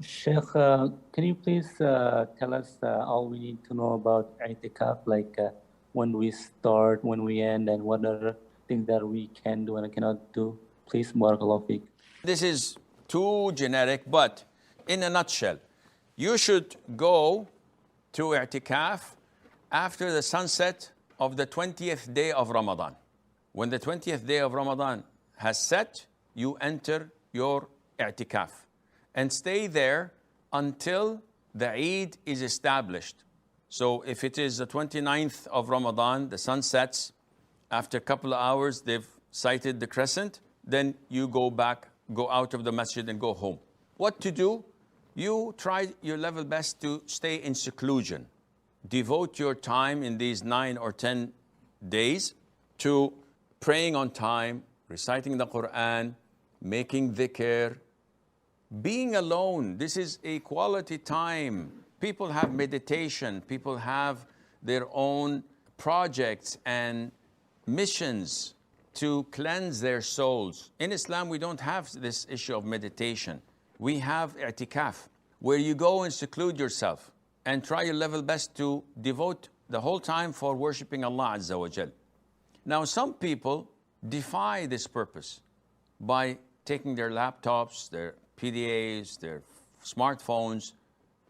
Sheikh, can you please tell us all we need to know about itikaf, like when we start, when we end, and what other things that we can do and cannot do? Please, barakallahu feek. This is too generic, but in a nutshell, you should go to i'tikaf after the sunset of the 20th day of Ramadan. When the 20th day of Ramadan has set, you enter your i'tikaf and stay there until the Eid is established. So if it is the 29th of Ramadan, the sun sets, after a couple of hours, they've sighted the crescent, then you go back, go out of the masjid and go home. What to do? You try your level best to stay in seclusion. Devote your time in these 9 or 10 days to praying on time, reciting the Quran, making dhikr, being alone. This is a quality time. People have meditation. People have their own projects and missions to cleanse their souls. In Islam, we don't have this issue of meditation. We have i'tikaf, where you go and seclude yourself and try your level best to devote the whole time for worshiping Allah Azza wa Jal. Now, some people defy this purpose by taking their laptops, their PDAs, their smartphones,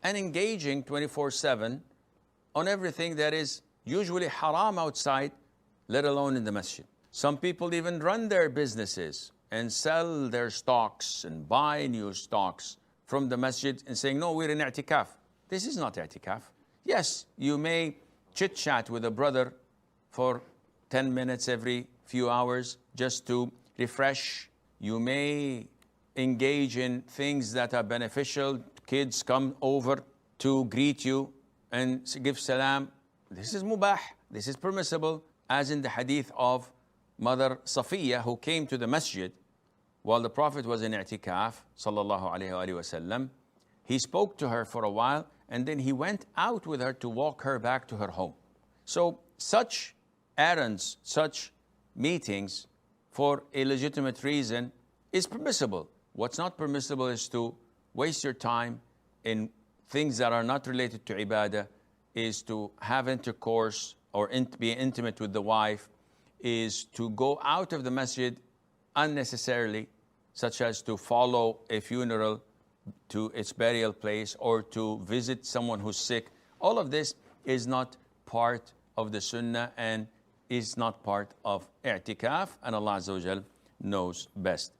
and engaging 24/7 on everything that is usually haram outside, let alone in the masjid. Some people even run their businesses and sell their stocks and buy new stocks from the masjid and saying, no, we're in i'tikaf. This is not i'tikaf. Yes, you may chit-chat with a brother for 10 minutes every few hours just to refresh. You may engage in things that are beneficial. Kids come over to greet you and give salam. This is mubah. This is permissible, as in the hadith of Mother Safiya, who came to the masjid while the Prophet was in i'tikaf, sallallahu alayhi wa sallam. He spoke to her for a while, and then he went out with her to walk her back to her home. So such errands, such meetings for a legitimate reason is permissible. What's not permissible is to waste your time in things that are not related to ibadah, is to have intercourse or be intimate with the wife, is to go out of the masjid unnecessarily, such as to follow a funeral to its burial place or to visit someone who's sick. All of this is not part of the sunnah and is not part of i'tikaf, and Allah Azza wa Jal knows best.